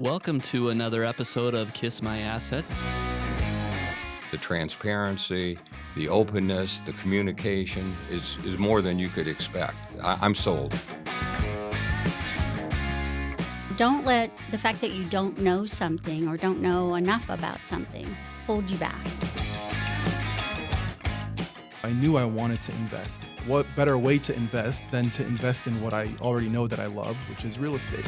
Welcome to another episode of Kiss My Assets. The transparency, the openness, the communication is more than you could expect. I'm sold. Don't let the fact that you don't know something or don't know enough about something hold you back. I knew I wanted to invest. What better way to invest than to invest in what I already know that I love, which is real estate.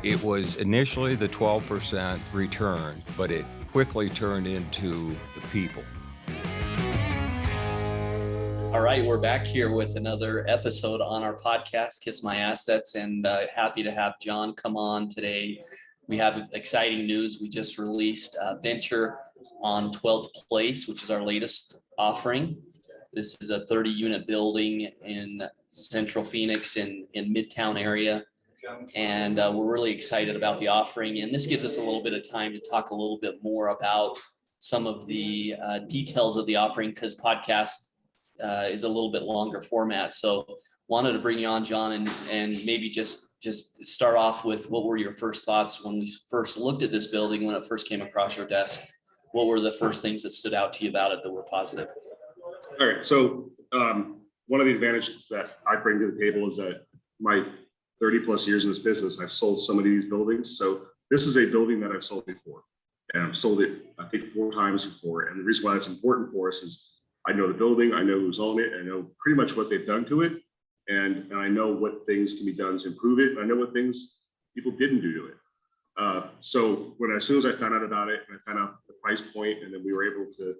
It was initially the 12% return, but it quickly turned into the people. All right, we're back here with another episode on our podcast, Kiss My Assets, and happy to have John come on today. We have exciting news. We just released a venture on 12th Place, which is our latest offering. This is a 30-unit building in Central Phoenix in Midtown area. And we're really excited about the offering. And this gives us a little bit of time to talk a little bit more about some of the details of the offering, because podcast is a little bit longer format. So wanted to bring you on, John, and maybe just start off with what were your first thoughts when we first looked at this building, when it first came across your desk? What were the first things that stood out to you about it that were positive? All right. So one of the advantages that I bring to the table is that my 30 plus years in this business, I've sold so many of these buildings. So this is a building that I've sold before, and I've sold it, I think, 4 times before. And the reason why it's important for us is I know the building, I know who's on it, I know pretty much what they've done to it. And I know what things can be done to improve it. And I know what things people didn't do to it. So as soon as I found out about it, and I found out the price point, and then we were able to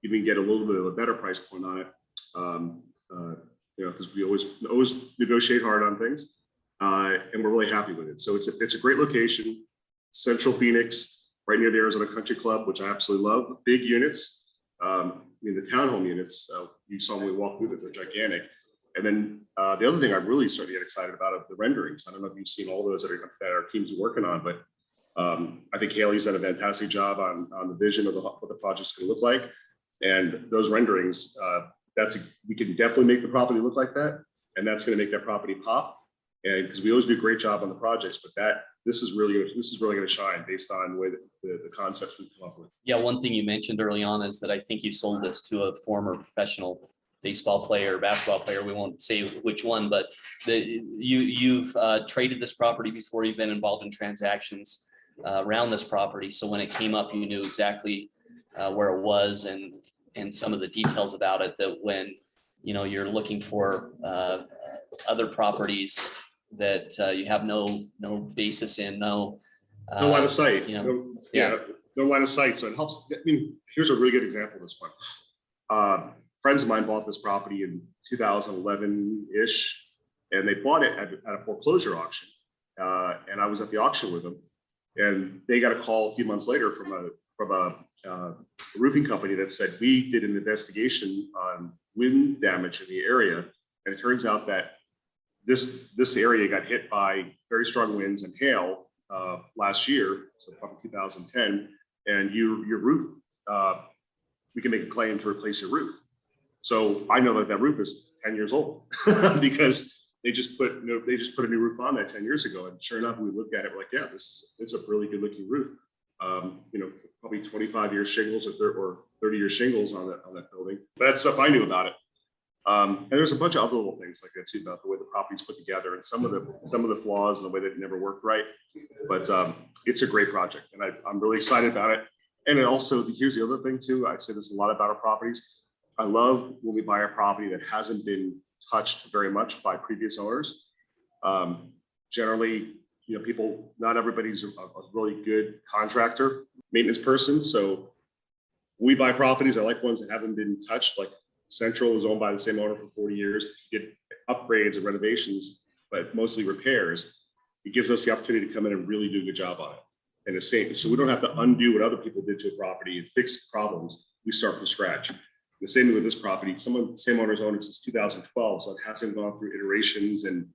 even get a little bit of a better price point on it, because we always negotiate hard on things. And we're really happy with it. So it's a great location, Central Phoenix, right near the Arizona Country Club, which I absolutely love. Big units, the townhome units. You saw when we walked through them, they're gigantic. And then the other thing I'm really starting to get excited about are the renderings. I don't know if you've seen all those that our teams are working on, but I think Haley's done a fantastic job on the vision of what the project's going to look like. And those renderings, we can definitely make the property look like that, and that's going to make that property pop. And because we always do a great job on the projects, but this is really going to shine based on the way that the concepts we've come up with. Yeah, one thing you mentioned early on is that I think you sold this to a former professional baseball player, basketball player. We won't say which one, but you've traded this property before. You've been involved in transactions around this property. So when it came up, you knew exactly where it was and some of the details about it, that when you're looking for other properties that you have no basis in, no line of sight, no line of sight. So it helps. I mean, here's a really good example of this one. Friends of mine bought this property in 2011-ish, and they bought it at a foreclosure auction. And I was at the auction with them, and they got a call a few months later from a roofing company that said, we did an investigation on wind damage in the area, and it turns out that this area got hit by very strong winds and hail last year, so probably 2010, and your roof, we can make a claim to replace your roof. So I know that roof is 10 years old because they just put a new roof on that 10 years ago, and sure enough, we looked at it, we're like, yeah, it's a really good looking roof. Probably 25-year shingles or 30-year shingles on that building. But that's stuff I knew about it. And there's a bunch of other little things like that too, about the way the property's put together and some of the flaws and the way that it never worked right. But it's a great project, and I'm really excited about it. And here's the other thing too. I say this a lot about our properties. I love when we buy a property that hasn't been touched very much by previous owners. Generally, not everybody's a really good contractor, maintenance person. So we buy properties. I like ones that haven't been touched. Like Central was owned by the same owner for 40 years. He did upgrades and renovations, but mostly repairs. It gives us the opportunity to come in and really do a good job on it. And the same, so we don't have to undo what other people did to a property and fix problems. We start from scratch. The same with this property. The same owner's owned it since 2012, so it hasn't gone through iterations and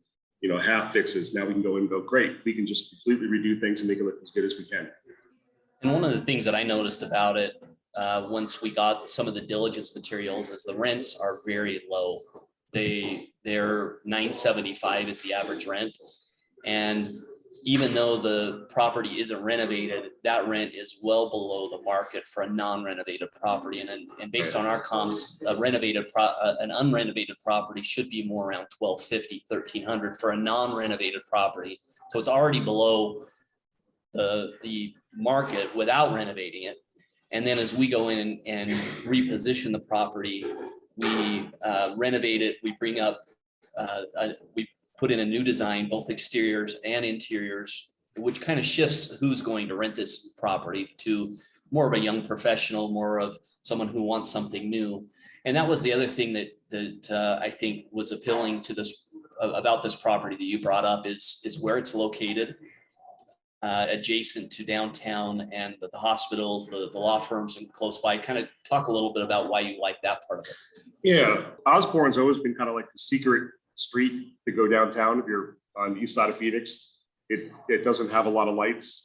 half fixes. Now we can go in and go, great. We can just completely redo things and make it look as good as we can. And one of the things that I noticed about it once we got some of the diligence materials is the rents are very low. They're $975 is the average rent. And even though the property isn't renovated, that rent is well below the market for a non-renovated property. And based on our comps, an unrenovated property should be more around $1,250, $1,300 for a non-renovated property. So it's already below the market without renovating it. And then as we go in and reposition the property, we renovate it, we bring up, we put in a new design, both exteriors and interiors, which kind of shifts who's going to rent this property to more of a young professional, more of someone who wants something new. And that was the other thing that I think was appealing to this about this property that you brought up is where it's located, adjacent to downtown and the hospitals, the law firms, and close by. Kind of talk a little bit about why you like that part of it. Yeah, Osborne's always been kind of like the secret street to go downtown if you're on the east side of Phoenix. It doesn't have a lot of lights.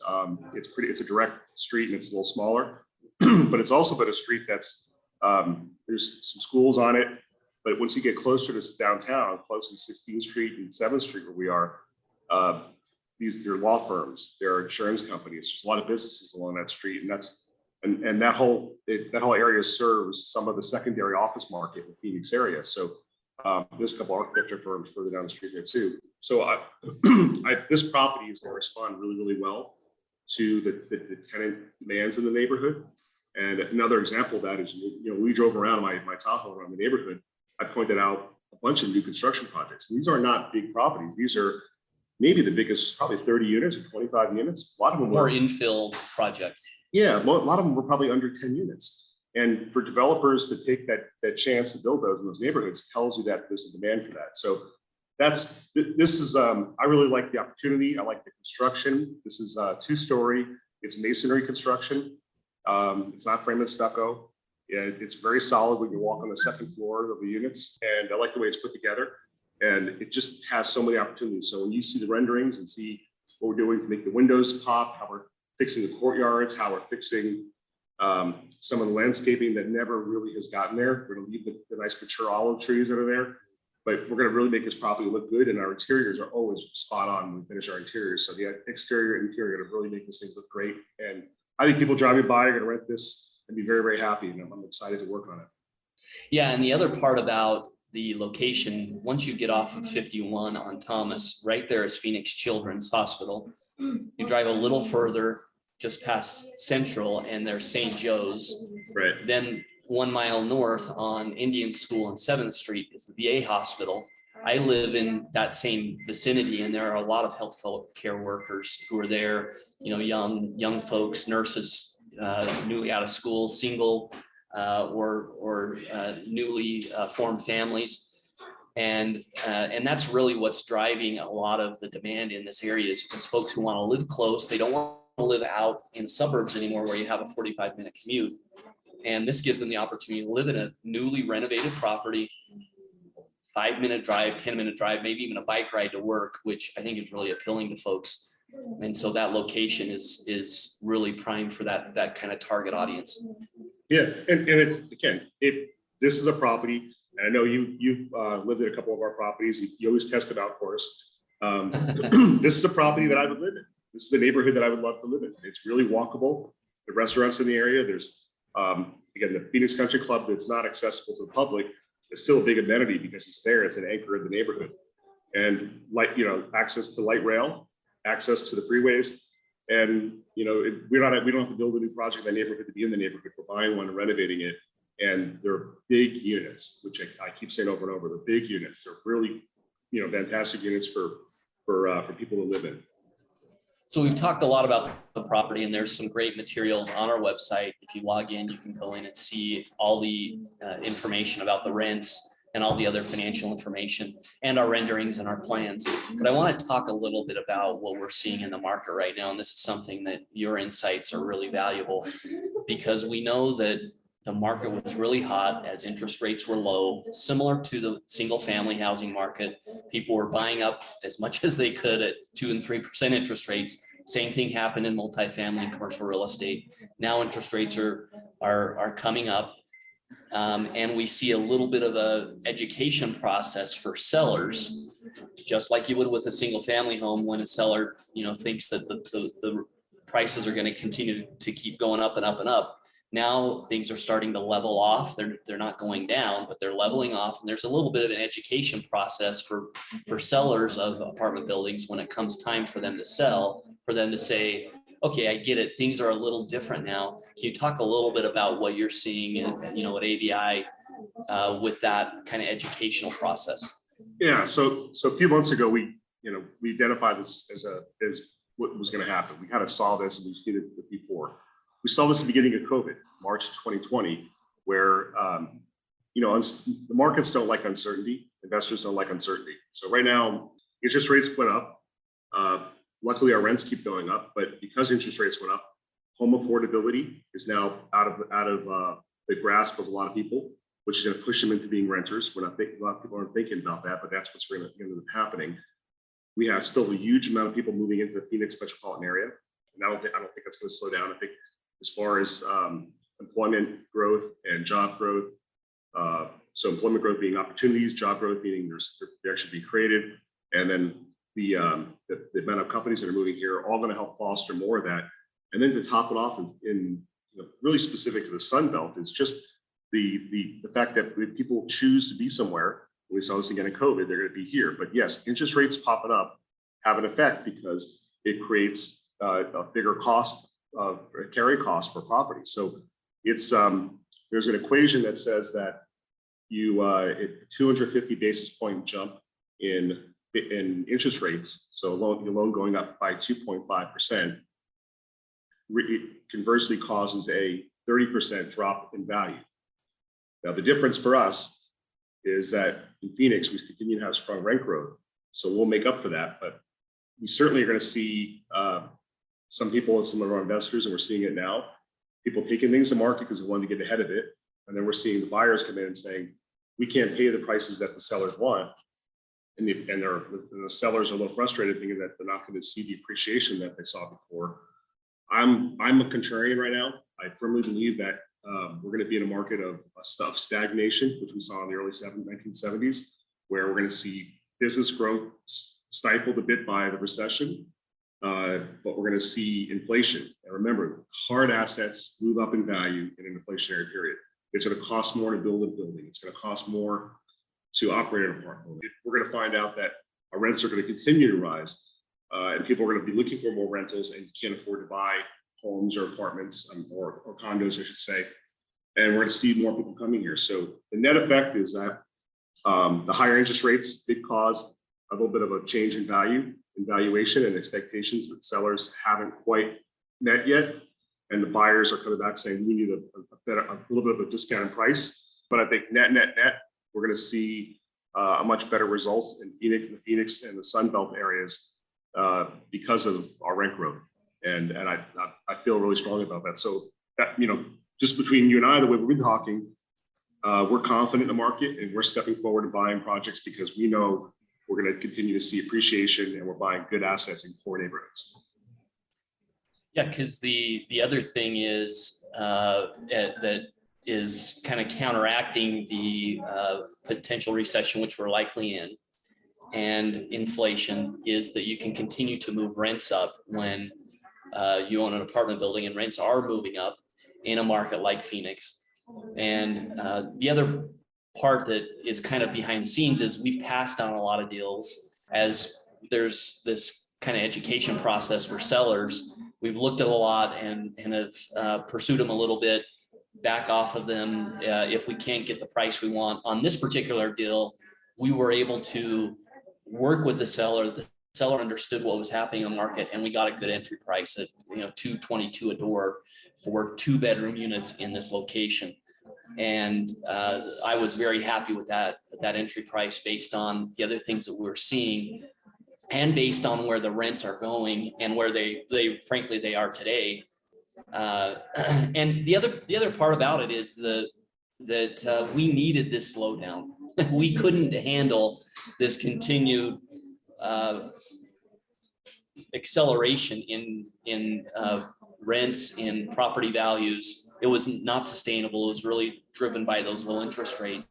It's a direct street and it's a little smaller, but it's also been a street that's there's some schools on it. But once you get closer to downtown, close to 16th Street and 7th Street where we are, there are law firms, there are insurance companies. There's a lot of businesses along that street, and that whole area serves some of the secondary office market in the Phoenix area. So there's a couple architecture firms further down the street there too. So this property is going to respond really, really well to the tenant demands in the neighborhood. And another example of that is, we drove around my townhome around the neighborhood. I pointed out a bunch of new construction projects. These are not big properties. These are maybe the biggest, probably 30 units or 25 units. A lot of them were infill projects. Yeah, a lot of them were probably under 10 units. And for developers to take that chance to build those in those neighborhoods tells you that there's a demand for that. So this is, I really like the opportunity. I like the construction. This is a 2-story. It's masonry construction. It's not frame and stucco. Yeah, it's very solid when you walk on the second floor of the units. And I like the way it's put together. And it just has so many opportunities. So when you see the renderings and see what we're doing to make the windows pop, how we're fixing the courtyards, how we're fixing some of the landscaping that never really has gotten there. We're going to leave the nice mature olive trees that are there, but we're going to really make this property look good. And our interiors are always spot on when we finish our interiors. So the exterior and interior are going to really make this thing look great. And I think people driving by are going to rent this and be very, very happy. And I'm excited to work on it. Yeah, and the other part about the location, once you get off of 51 on Thomas, right there is Phoenix Children's Hospital. You drive a little further, just past Central, and there's St. Joe's. Right. Then 1 mile north on Indian School and 7th Street is the VA hospital. I live in that same vicinity, and there are a lot of health care workers who are there, young folks, nurses, newly out of school, single, or newly formed families. And that's really what's driving a lot of the demand in this area is folks who want to live close. They don't want to live out in suburbs anymore where you have a 45-minute commute. And this gives them the opportunity to live in a newly renovated property, 5-minute drive, 10-minute drive, maybe even a bike ride to work, which I think is really appealing to folks. And so that location is really prime for that kind of target audience. Yeah, and this is a property, and I know you've lived in a couple of our properties. You always test it out for us. This is a property that I would live in. This is a neighborhood that I would love to live in. It's really walkable. The restaurants in the area, there's again, the Phoenix Country Club that's not accessible to the public is still a big amenity because it's there. It's an anchor in the neighborhood. And access to light rail, access to the freeways. And we don't have to build a new project in the neighborhood to be in the neighborhood. We're buying one and renovating it. And they're big units, which I keep saying over and over. They're big units. They're really, fantastic units for people to live in. So we've talked a lot about the property, and there's some great materials on our website. If you log in, you can go in and see all the information about the rents and all the other financial information and our renderings and our plans. But I want to talk a little bit about what we're seeing in the market right now. And this is something that your insights are really valuable, because we know that the market was really hot as interest rates were low, similar to the single family housing market. People were buying up as much as they could at 2% and 3% interest rates. Same thing happened in multifamily and commercial real estate. Now interest rates are coming up. And we see a little bit of a education process for sellers, just like you would with a single family home when a seller, thinks that the prices are going to continue to keep going up and up and up. Now things are starting to level off. They're not going down, but they're leveling off. And there's a little bit of an education process for sellers of apartment buildings when it comes time for them to sell, for them to say, okay, I get it. Things are a little different now. Can you talk a little bit about what you're seeing at AVI with that kind of educational process? Yeah. So a few months ago, we identified this as what was going to happen. We kind of saw this, and we've seen it before. We saw this at the beginning of COVID, March 2020, where the markets don't like uncertainty. Investors don't like uncertainty. So right now, interest rates went up. Luckily, our rents keep going up, but because interest rates went up, home affordability is now out of the grasp of a lot of people, which is going to push them into being renters. A lot of people aren't thinking about that, but that's what's going to end up happening. We have still a huge amount of people moving into the Phoenix metropolitan area, and I don't think that's going to slow down. I think as far as employment growth and job growth, so employment growth being opportunities, job growth meaning they actually be created, and then the amount of companies that are moving here are all going to help foster more of that. And then to top it off, in really specific to the Sun Belt, is just the fact that if people choose to be somewhere, we saw this again in COVID, they're going to be here. But yes, interest rates popping up have an effect because it creates a bigger cost of carry cost for property. So it's there's an equation that says that a 250 basis point jump in interest rates, so your loan going up by 2.5%, conversely causes a 30% drop in value. Now, the difference for us is that in Phoenix, we continue to have strong rent growth, so we'll make up for that. But we certainly are going to see some people and some of our investors, and we're seeing it now, people taking things to market because they wanted to get ahead of it. And then we're seeing the buyers come in and saying, we can't pay the prices that the sellers want. And the sellers are a little frustrated, thinking that they're not going to see the appreciation that they saw before. I'm a contrarian right now. I firmly believe that we're going to be in a market of stagnation, which we saw in the early 1970s, where we're going to see business growth stifled a bit by the recession, but we're going to see inflation. And remember, hard assets move up in value in an inflationary period. It's going to cost more to build a building. It's going to cost more to operate an apartment. We're going to find out that our rents are going to continue to rise, and people are going to be looking for more rentals and can't afford to buy homes or apartments or condos, I should say. And we're going to see more people coming here. So the net effect is that the higher interest rates did cause a little bit of a change in valuation and expectations that sellers haven't quite met yet. And the buyers are coming back saying we need a little bit of a discounted price. But I think net, we're going to see a much better result in the Phoenix and the Sun Belt areas because of our rent growth. And I feel really strongly about that. So that, just between you and I, the way we've been talking, we're confident in the market, and we're stepping forward and buying projects because we know we're going to continue to see appreciation, and we're buying good assets in core neighborhoods. Yeah, because the other thing is that is kind of counteracting the potential recession, which we're likely in, and inflation, is that you can continue to move rents up when you own an apartment building and rents are moving up in a market like Phoenix. And the other part that is kind of behind the scenes is we've passed on a lot of deals as there's this kind of education process for sellers. We've looked at a lot and have pursued them a little bit, back off of them if we can't get the price we want. On this particular deal, we were able to work with the seller. The seller understood what was happening in the market, and we got a good entry price at $222 a door for 2-bedroom units in this location. And I was very happy with that entry price based on the other things that we were seeing, and based on where the rents are going and where they frankly they are today. And the other part about it is that we needed this slowdown. We couldn't handle this continued acceleration in rents, in property values, it was not sustainable. It was really driven by those low interest rates.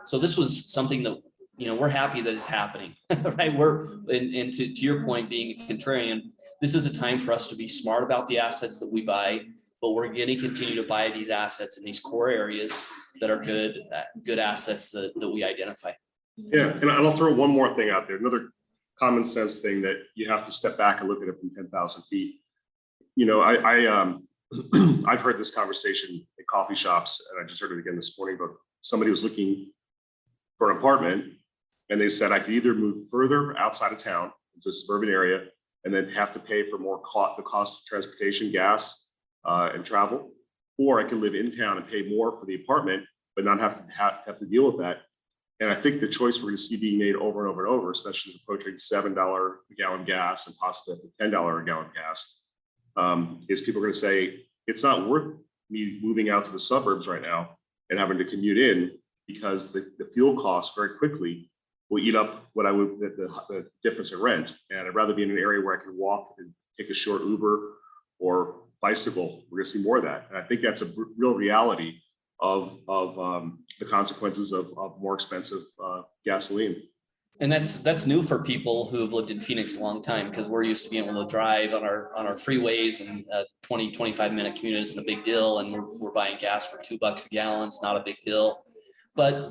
So this was something that, we're happy that it's happening, right? And to your point, being a contrarian, this is a time for us to be smart about the assets that we buy, but we're going to continue to buy these assets in these core areas that are good assets that we identify. Yeah, and I'll throw one more thing out there, another common sense thing that you have to step back and look at it from 10,000 feet. I've heard this conversation at coffee shops, and I just heard it again this morning, but somebody was looking for an apartment, and they said I could either move further outside of town into a suburban area and then have to pay for the cost of transportation, gas, and travel, or I could live in town and pay more for the apartment, but not have to deal with that. And I think the choice we're going to see being made over and over and over, especially as approaching $7 a gallon gas and possibly up to $10 a gallon gas, is people are going to say it's not worth me moving out to the suburbs right now and having to commute in, because the fuel costs very quickly will eat up what I would the difference in rent. And I'd rather be in an area where I can walk and take a short Uber or bicycle. We're going to see more of that, and I think that's a real reality of the consequences of more expensive gasoline. And that's new for people who have lived in Phoenix a long time, because we're used to being able to drive on our freeways, and 20-25 minute commute isn't a big deal, and we're buying gas for $2 a gallon. It's not a big deal, but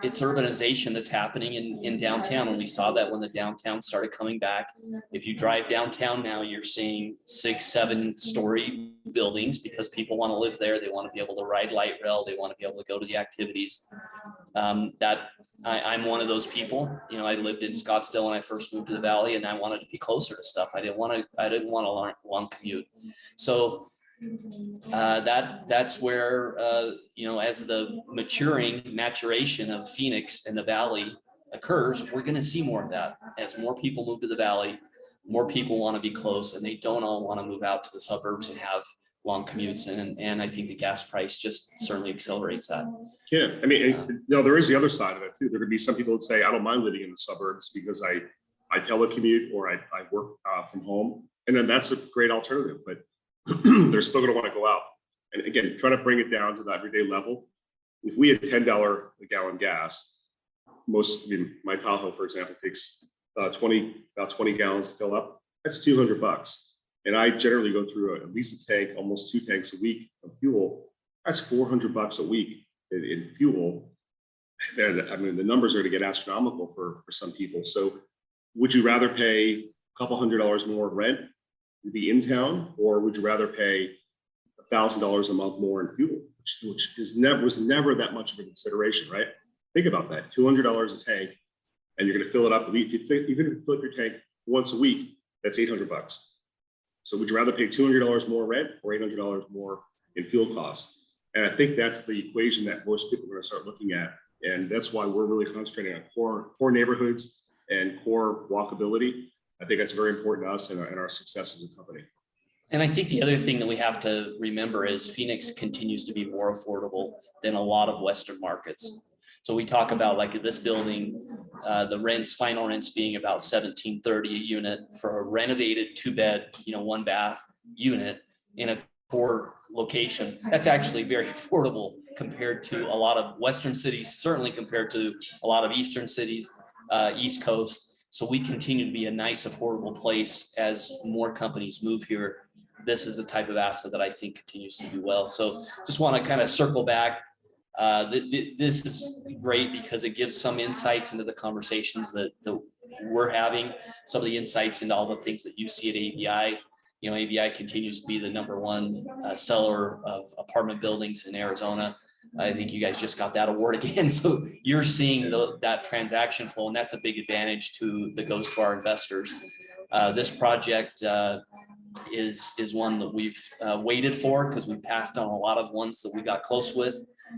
it's urbanization that's happening in downtown, and we saw that when the downtown started coming back. If you drive downtown now, you're seeing 6-7 story buildings, because people want to live there. They want to be able to ride light rail. They want to be able to go to the activities. I'm one of those people. I lived in Scottsdale when I first moved to the Valley, and I wanted to be closer to stuff. I didn't want a long commute. So that's where as the maturation of Phoenix and the Valley occurs, we're going to see more of that. As more people move to the Valley, more people want to be close, and they don't all want to move out to the suburbs and have long commutes. And I think the gas price just certainly accelerates that. Yeah, I mean, there is the other side of it too. There could be some people that say, I don't mind living in the suburbs because I telecommute or I work from home, and then that's a great alternative. But they're still going to want to go out. And again, trying to bring it down to the everyday level. If we had $10 a gallon gas, my Tahoe, for example, takes about 20 gallons to fill up. That's $200. And I generally go through at least a tank, almost 2 tanks a week of fuel. That's $400 a week in fuel. And I mean, the numbers are going to get astronomical for some people. So would you rather pay a couple $100 more rent to be in town, or would you rather pay $1,000 a month more in fuel, which was never that much of a consideration, right? Think about that: $200 a tank, and you're going to fill it up. Even if you fill up your tank once a week, that's $800. So would you rather pay $200 more rent or $800 more in fuel costs? And I think that's the equation that most people are going to start looking at, and that's why we're really concentrating on core neighborhoods and core walkability. I think that's very important to us and our success as a company. And I think the other thing that we have to remember is Phoenix continues to be more affordable than a lot of Western markets. So we talk about, like, this building, the final rents being about $1,730 a unit for a renovated 2-bed, 1-bath unit in a core location. That's actually very affordable compared to a lot of Western cities, certainly compared to a lot of Eastern cities, East Coast. So we continue to be a nice, affordable place as more companies move here. This is the type of asset that I think continues to do well. So just want to kind of circle back. This is great because it gives some insights into the conversations that we're having, some of the insights into all the things that you see at AVI. AVI continues to be the #1 seller of apartment buildings in Arizona. I think you guys just got that award again. So you're seeing that transaction flow, and that's a big advantage that goes to our investors. This project is one that we've waited for, because we passed on a lot of ones that we got close with.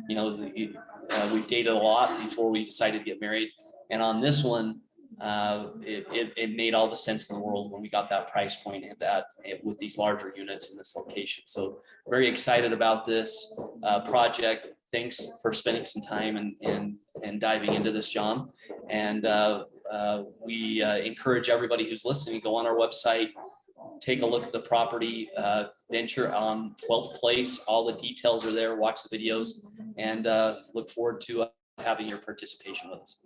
We've dated a lot before we decided to get married. And on this one, it made all the sense in the world when we got that price point with these larger units in this location. So very excited about this project. Thanks for spending some time and diving into this, John. And we encourage everybody who's listening to go on our website, take a look at the property, venture on 12th Place. All the details are there. Watch the videos, and look forward to having your participation with us.